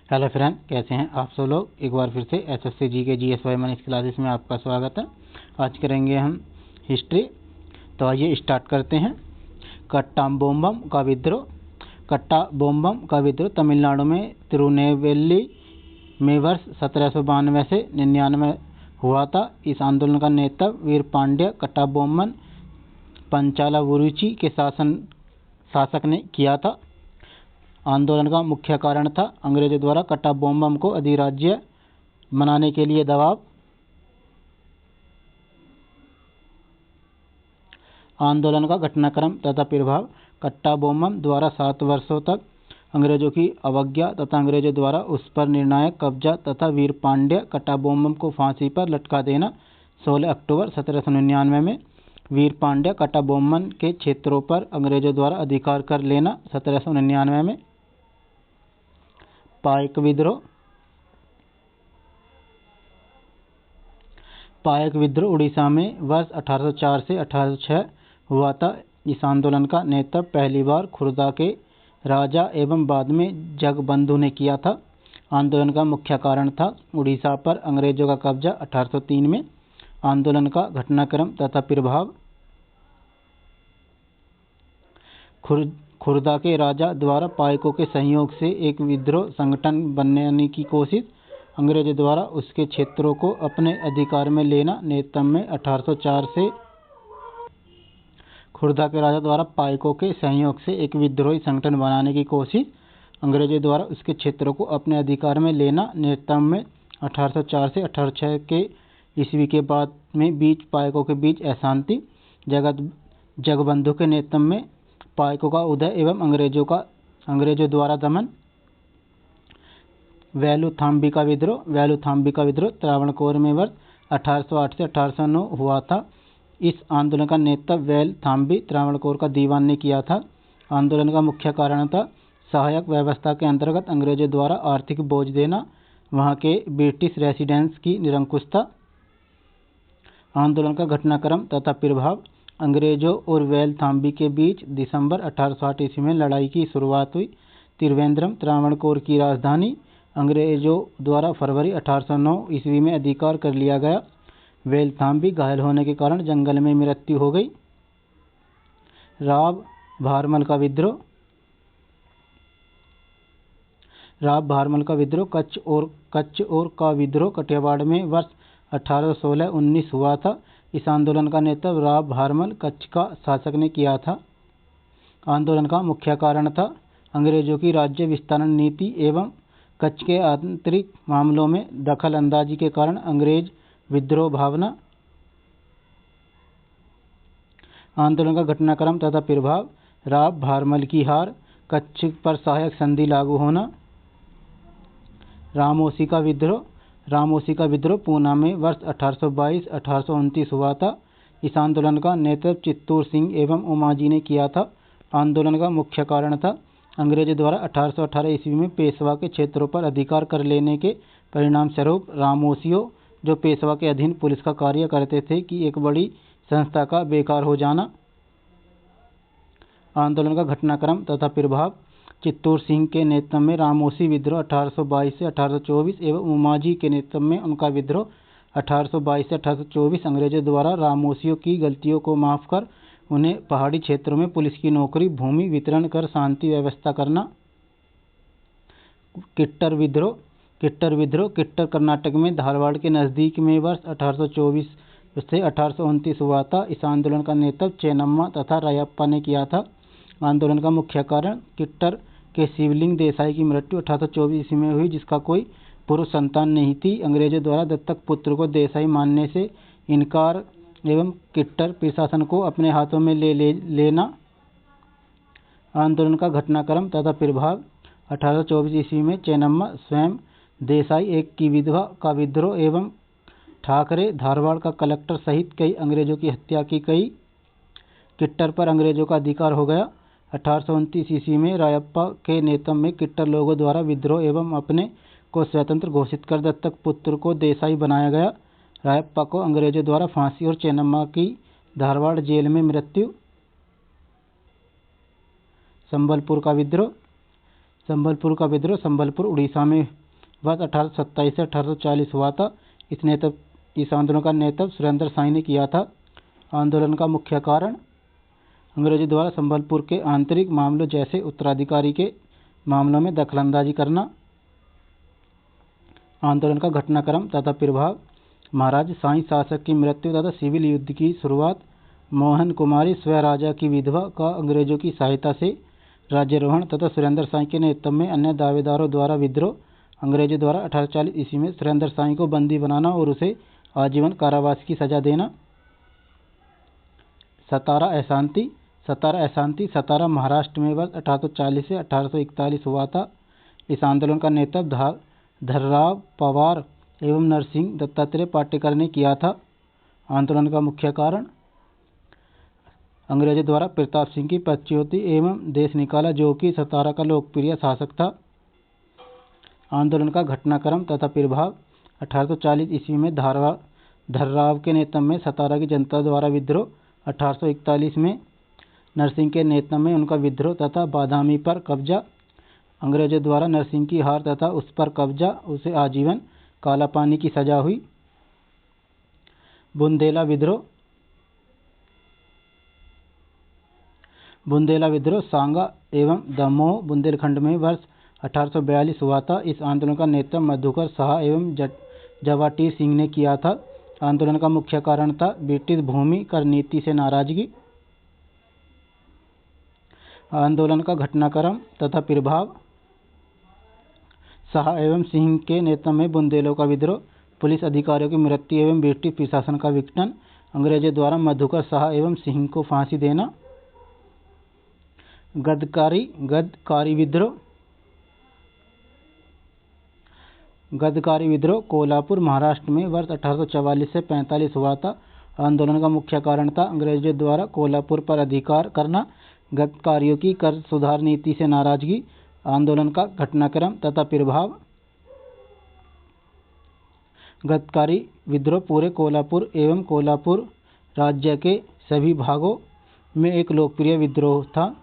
Hello friend, कैसे हैं आप सब लोग। एक बार फिर से एसएससी जी के GS वाई इस क्लासेस में आपका स्वागत है। आज करेंगे हम हिस्ट्री। तो आइए स्टार्ट करते हैं। कट्टाबोम्बम का विद्रोह। कट्टाबोम्बम का विद्रोह तमिलनाडु में तिरुनेलवेली में वर्ष 1792 से 99 हुआ था। इस आंदोलन का नेतृत्व वीर पांड्य कट्टाबोम्बन पंचालावुरुची के शासक ने किया था। आंदोलन का मुख्य कारण था अंग्रेजों द्वारा कट्टाबोम्बम को अधिराज्य बनाने के लिए दबाव। आंदोलन का घटनाक्रम तथा प्रभाव। कट्टाबोम्बम द्वारा 7 वर्षों तक अंग्रेजों की अवज्ञा तथा अंग्रेजों द्वारा उस पर निर्णायक कब्जा तथा वीर पांड्य कट्टाबोम्बम को फांसी पर लटका देना। 16 अक्टूबर 1799 में वीर पांड्य कट्टाबोम्बम के क्षेत्रों पर अंग्रेजों द्वारा अधिकार कर लेना। 1799 में पाइक विद्रोह। पाइक विद्रोह उड़ीसा में वर्ष 1804 से 1806 हुआ था। इस आंदोलन का नेतृत्व पहली बार खुर्दा के राजा एवं बाद में जगबंधु ने किया था। आंदोलन का मुख्य कारण था उड़ीसा पर अंग्रेजों का कब्जा। 1803 में आंदोलन का घटनाक्रम तथा प्रभाव। खुर्दा के राजा द्वारा पाइकों के सहयोग से एक विद्रोह संगठन बनाने की कोशिश। अंग्रेजों द्वारा उसके क्षेत्रों को अपने अधिकार में लेना। नेतृत्व में 1804 से खुर्दा के राजा द्वारा पाइकों के सहयोग से एक विद्रोही संगठन बनाने की कोशिश। अंग्रेजों द्वारा उसके क्षेत्रों को अपने अधिकार में लेना। नेतृत्व में 1804 से 1806 के ईस्वी के बाद में बीच पाइकों के बीच अशांति। जगबंधु के नेतृत्व में पाइकों का उदय एवं अंग्रेजों द्वारा दमन। वेलुथाम्बी का विद्रोह। वेलुथाम्बी का विद्रोह त्रावणकोर में वर्ष 1808 से 1809 हुआ था। इस आंदोलन का नेतृत्व वेलथाम्बी त्रावणकोर का दीवान ने किया था। आंदोलन का मुख्य कारण था सहायक व्यवस्था के अंतर्गत अंग्रेजों द्वारा आर्थिक बोझ देना, वहां के ब्रिटिश रेसिडेंट्स की निरंकुशता। आंदोलन का घटनाक्रम तथा प्रभाव। अंग्रेजों और वेलथाम्बी के बीच दिसंबर 1860 ईस्वी में लड़ाई की शुरुआत हुई। त्रिवेंद्रम त्रावणकोर की राजधानी अंग्रेजों द्वारा फरवरी 1809 ईस्वी में अधिकार कर लिया गया। वेलथाम्बी घायल होने के कारण जंगल में मृत्यु हो गई। राव भारमल का विद्रोह। राव भारमल का विद्रोह कच्छ और का विद्रोह कटियावाड़ में वर्ष 1816-19 हुआ था। इस आंदोलन का नेतृत्व राव भारमल कच्छ का शासक ने किया था। आंदोलन का मुख्य कारण था अंग्रेजों की राज्य विस्तारण नीति एवं कच्छ के आंतरिक मामलों में दखल अंदाजी के कारण अंग्रेज विद्रोह भावना। आंदोलन का घटनाक्रम तथा प्रभाव। राव भारमल की हार। कच्छ पर सहायक संधि लागू होना। रामोसी का विद्रोह। रामोसी का विद्रोह पूना में वर्ष 1822-1829 हुआ था। इस आंदोलन का नेतृत्व चित्तूर सिंह एवं उमाजी ने किया था। आंदोलन का मुख्य कारण था अंग्रेजों द्वारा 1818 ईस्वी में पेशवा के क्षेत्रों पर अधिकार कर लेने के परिणाम स्वरूप रामोसियों, जो पेशवा के अधीन पुलिस का कार्य करते थे, की एक बड़ी संस्था का बेकार हो जाना। आंदोलन का घटनाक्रम तथा प्रभाव। चित्तूर सिंह के नेतृत्व में रामोसी विद्रोह 1822 से 1824 एवं उमाजी के नेतृत्व में उनका विद्रोह 1822 से 1824। अंग्रेजों द्वारा रामोसियों की गलतियों को माफ कर उन्हें पहाड़ी क्षेत्रों में पुलिस की नौकरी, भूमि वितरण कर शांति व्यवस्था करना। किट्टर विद्रोह। किट्टर विद्रोह किट्टर कर्नाटक में धारवाड़ के नजदीक में वर्ष 1824 से 1829 हुआ था। इस आंदोलन का नेतृत्व चेन्नम्मा तथा रायप्पा ने किया था। आंदोलन का मुख्य कारण किट्टर के शिवलिंग देसाई की मृत्यु 1824 ईस्वी में हुई, जिसका कोई पुरुष संतान नहीं थी। अंग्रेजों द्वारा दत्तक पुत्र को देसाई मानने से इनकार एवं किट्टर प्रशासन को अपने हाथों में लेना। आंदोलन का घटनाक्रम तथा प्रभाव। 1824 ईस्वी में चेन्नम्मा स्वयं देसाई एक की विधवा का विद्रोह एवं ठाकरे धारवाड़ का कलेक्टर सहित कई अंग्रेजों की हत्या की गई। किट्टर पर अंग्रेजों का अधिकार हो गया। 1829 ईस्वी में रायप्पा के नेतृत्व में किट्टर लोगों द्वारा विद्रोह एवं अपने को स्वतंत्र घोषित कर दत्तक पुत्र को देसाई बनाया गया। रायप्पा को अंग्रेजों द्वारा फांसी और चेन्नम्मा की धारवाड़ जेल में मृत्यु। संबलपुर का विद्रोह। संबलपुर का विद्रोह संबलपुर उड़ीसा में वर्ष 1827 से 1840 हुआ था। इस आंदोलन का नेतृत्व सुरेंद्र साई ने किया था। आंदोलन का मुख्य कारण अंग्रेजों द्वारा संबलपुर के आंतरिक मामलों जैसे उत्तराधिकारी के मामलों में दखलंदाजी करना। आंदोलन का घटनाक्रम तथा प्रभाव महाराज साई शासक की मृत्यु तथा सिविल युद्ध की शुरुआत। मोहन कुमारी स्वराजा की विधवा का अंग्रेजों की सहायता से राज्यारोहण तथा सुरेंद्र साई के नेतृत्व में अन्य दावेदारों द्वारा विद्रोह। अंग्रेजों द्वारा 1840 ईस्वी में सुरेंद्र साई को बंदी बनाना और उसे आजीवन कारावास की सजा देना। सतारा अशांति सतारा महाराष्ट्र में वर्ष 1840 से 1841 हुआ था। इस आंदोलन का नेतृत्व धर्मराव पवार एवं नरसिंह दत्तात्रेय पाटेकर ने किया था। आंदोलन का मुख्य कारण अंग्रेजों द्वारा प्रताप सिंह की पदच्युति एवं देश निकाला, जो कि सतारा का लोकप्रिय शासक था। आंदोलन का घटनाक्रम तथा प्रभाव 1840 ईस्वी में धर्मराव के नेतृत्व में सतारा की जनता द्वारा विद्रोह। 1841 में नरसिंह के नेतृत्व में उनका विद्रोह तथा बादामी पर कब्जा। अंग्रेजों द्वारा नरसिंह की हार तथा उस पर कब्जा, उसे आजीवन काला पानी की सजा हुई। बुंदेला विद्रोह सांगा एवं दमोह बुंदेलखंड में वर्ष 1842 हुआ था। इस आंदोलन का नेतृत्व मधुकर शाह एवं जवाटीर सिंह ने किया था। आंदोलन का मुख्य कारण था ब्रिटिश भूमि कर नीति से नाराजगी। आंदोलन का घटनाक्रम तथा प्रभाव शाह एवं सिंह के नेतृत्व में बुंदेलों का विद्रोह, पुलिस अधिकारियों की मृत्यु एवं ब्रिटिश प्रशासन का विघटन, अंग्रेजों द्वारा मधुकर शाह एवं सिंह को फांसी देना। गदकारी विद्रोह कोल्हापुर महाराष्ट्र में वर्ष 1844 से 45 हुआ था। आंदोलन का मुख्य कारण था अंग्रेजों द्वारा कोल्हापुर पर अधिकार करना, गदकारियों की कर सुधार नीति से नाराजगी। आंदोलन का घटनाक्रम तथा प्रभाव गदकारी विद्रोह पूरे कोल्हापुर एवं कोल्हापुर राज्य के सभी भागों में एक लोकप्रिय विद्रोह था।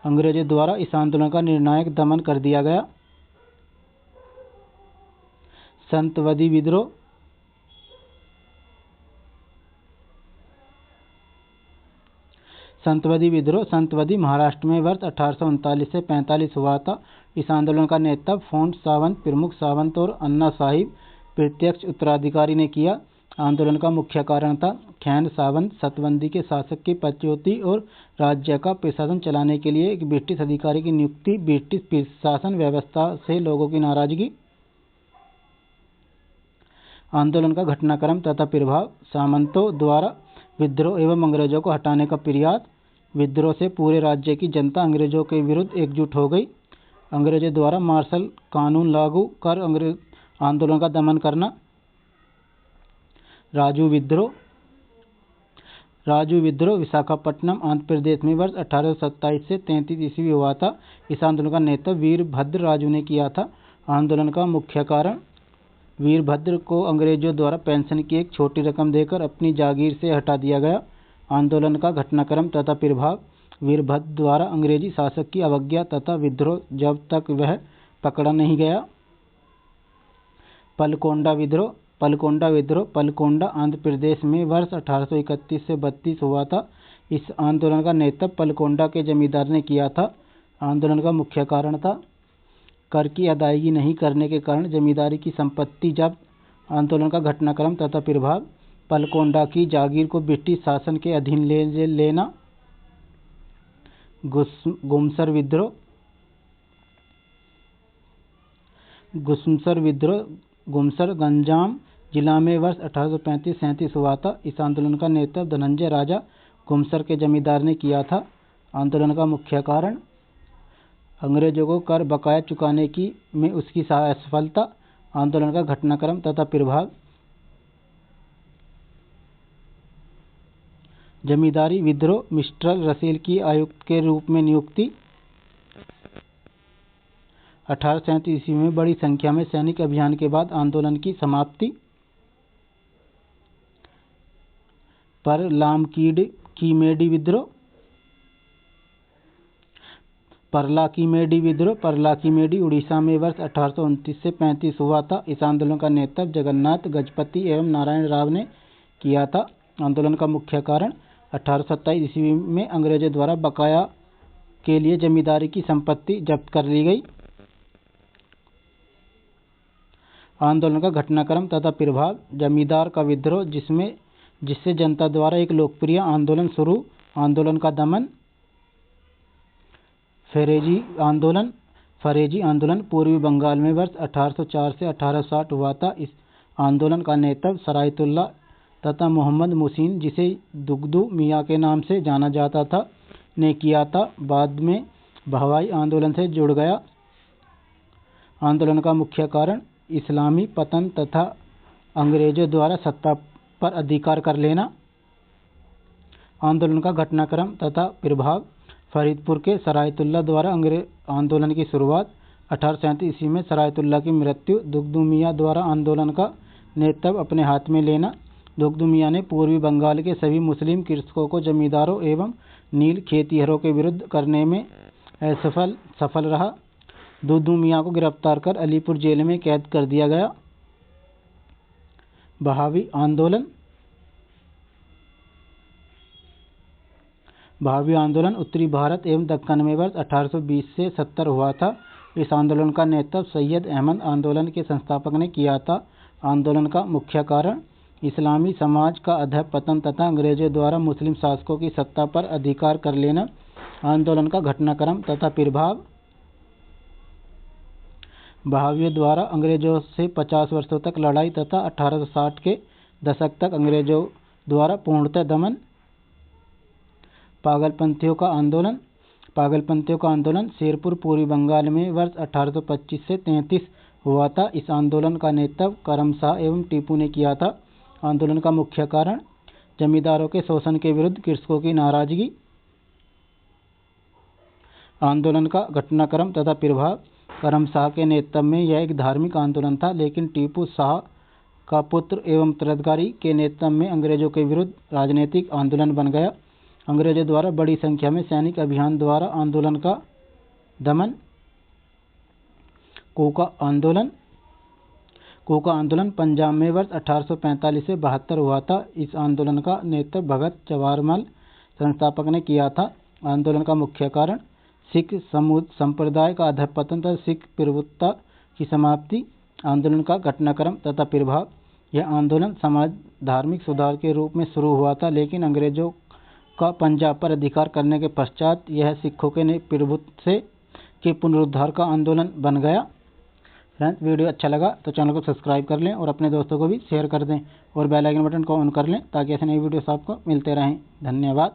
अंग्रेजों द्वारा इस आंदोलन का निर्णायक दमन कर दिया गया। संतवादी विद्रोह संतवादी महाराष्ट्र में वर्ष 1839 से 45 हुआ था। इस आंदोलन का नेतृत्व फोंट सावंत, प्रमुख सावंत और अन्ना साहिब प्रत्यक्ष उत्तराधिकारी ने किया। आंदोलन का मुख्य कारण था खैन सावंत सतबंदी के शासक की पदच्युति और राज्य का प्रशासन चलाने के लिए एक ब्रिटिश अधिकारी की नियुक्ति, ब्रिटिश प्रशासन व्यवस्था से लोगों की नाराजगी। आंदोलन का घटनाक्रम तथा प्रभाव सामंतों द्वारा विद्रोह एवं अंग्रेजों को हटाने का प्रयास। विद्रोह से पूरे राज्य की जनता अंग्रेजों के विरुद्ध एकजुट हो गई। अंग्रेजों द्वारा मार्शल कानून लागू कर आंदोलन का दमन करना। राजू विद्रोह विशाखापट्टनम आंध्र प्रदेश में वर्ष 1827 से 33 ईस्वी हुआ था। इस आंदोलन का नेतृत्व वीरभद्र राजू ने किया था। आंदोलन का मुख्य कारण वीरभद्र को अंग्रेजों द्वारा पेंशन की एक छोटी रकम देकर अपनी जागीर से हटा दिया गया। आंदोलन का घटनाक्रम तथा प्रभाव वीरभद्र द्वारा अंग्रेजी शासक की अवज्ञा तथा विद्रोह जब तक वह पकड़ा नहीं गया। पलकोंडा विद्रोह पलकोंडा आंध्र प्रदेश में वर्ष 1831 से 32 हुआ था। इस आंदोलन का नेतृत्व पलकोंडा के जमींदार ने किया था। आंदोलन का मुख्य कारण था कर की अदायगी नहीं करने के कारण जमींदारी की संपत्ति जब्त। आंदोलन का घटनाक्रम तथा प्रभाव पलकोंडा की जागीर को ब्रिटिश शासन के अधीन लेना। गुमसर विद्रोह गुमसर गंजाम जिला में वर्ष 1835-37 हुआ था। इस आंदोलन का नेतृत्व धनंजय राजा गुमसर के जमींदार ने किया था। आंदोलन का मुख्य कारण अंग्रेजों को कर बकाया चुकाने में उसकी असफलता। आंदोलन का घटनाक्रम तथा प्रभाव जमींदारी विद्रोह मिस्टर रसेल की आयुक्त के रूप में नियुक्ति। 1837 ईस्वी में बड़ी संख्या में सैनिक अभियान के बाद आंदोलन की समाप्ति। पर लामकीमेडी विद्रोह परलाकीमेडी विद्रोह। परलाकीमेडी उड़ीसा में वर्ष 1829 से 35 हुआ था। इस आंदोलन का नेतृत्व जगन्नाथ गजपति एवं नारायण राव ने किया था। आंदोलन का मुख्य कारण 1827 ईस्वी में अंग्रेजों द्वारा बकाया के लिए जमींदारी की संपत्ति जब्त कर ली गई। आंदोलन का घटनाक्रम तथा प्रभाव। जमींदार का विद्रोह, जिससे जनता द्वारा एक लोकप्रिय आंदोलन शुरू। आंदोलन का दमन। फरेजी आंदोलन पूर्वी बंगाल में वर्ष 1804 से 1860 हुआ था। इस आंदोलन का नेतृत्व सरायतुल्ला तथा मोहम्मद मुहसिन, जिसे दुगदू मियाँ के नाम से जाना जाता था, ने किया था। बाद में बहवाई आंदोलन से जुड़ गया। आंदोलन का मुख्य कारण इस्लामी पतन तथा अंग्रेजों द्वारा सत्ता पर अधिकार कर लेना। आंदोलन का घटनाक्रम तथा प्रभाव। फरीदपुर के सरायतुल्ला द्वारा अंग्रेज आंदोलन की शुरुआत। 1837 ईस्वी में सरायतुल्ला की मृत्यु। दुगदू मियाँ द्वारा आंदोलन का नेतृत्व अपने हाथ में लेना। दुगदू मियाँ ने पूर्वी बंगाल के सभी मुस्लिम कृषकों को जमींदारों एवं नील खेतिहरों के विरुद्ध करने में सफल रहा। दुगदू मियाँ को गिरफ्तार कर अलीपुर जेल में कैद कर दिया गया। बहावी आंदोलन। बहावी आंदोलन उत्तरी भारत एवं दक्कन में वर्ष 1820 से 70 हुआ था। इस आंदोलन का नेतृत्व सैयद अहमद आंदोलन के संस्थापक ने किया था। आंदोलन का मुख्य कारण इस्लामी समाज का अधःपतन तथा अंग्रेजों द्वारा मुस्लिम शासकों की सत्ता पर अधिकार कर लेना। आंदोलन का घटनाक्रम तथा प्रभाव। बहावियों द्वारा अंग्रेजों से 50 वर्षों तक लड़ाई तथा 1860 के दशक तक अंग्रेजों द्वारा पूर्णतः दमन। पागलपंथियों का आंदोलन। पागलपंथियों का आंदोलन शेरपुर पूर्वी बंगाल में वर्ष 1825 से 33 हुआ था। इस आंदोलन का नेतृत्व करम शाह एवं टीपू ने किया था। आंदोलन का मुख्य कारण जमींदारों के शोषण के विरुद्ध कृषकों की नाराजगी। आंदोलन का घटनाक्रम तथा प्रभाव। करम शाह के नेतृत्व में यह एक धार्मिक आंदोलन था, लेकिन टीपू शाह का पुत्र एवं उत्तराधिकारी के नेतृत्व में अंग्रेजों के विरुद्ध राजनीतिक आंदोलन बन गया। अंग्रेजों द्वारा बड़ी संख्या में सैनिक अभियान द्वारा आंदोलन का दमन। कोका आंदोलन। कोका आंदोलन पंजाब में वर्ष 1845 से 72 हुआ था। इस आंदोलन का नेतृत्व भगत जवाहरलाल संस्थापक ने किया था। आंदोलन का मुख्य कारण सिख संप्रदाय का अधःपतन तथा सिख प्रभुत्व की समाप्ति। आंदोलन का घटनाक्रम तथा प्रभाव। यह आंदोलन समाज धार्मिक सुधार के रूप में शुरू हुआ था, लेकिन अंग्रेजों का पंजाब पर अधिकार करने के पश्चात यह सिखों के प्रभुत्व के पुनरुद्धार का आंदोलन बन गया। फ्रेंड्स, वीडियो अच्छा लगा तो चैनल को सब्सक्राइब कर लें और अपने दोस्तों को भी शेयर कर दें और बेल आइकन बटन को ऑन कर लें ताकि ऐसे नई वीडियोस आपको मिलते रहें। धन्यवाद।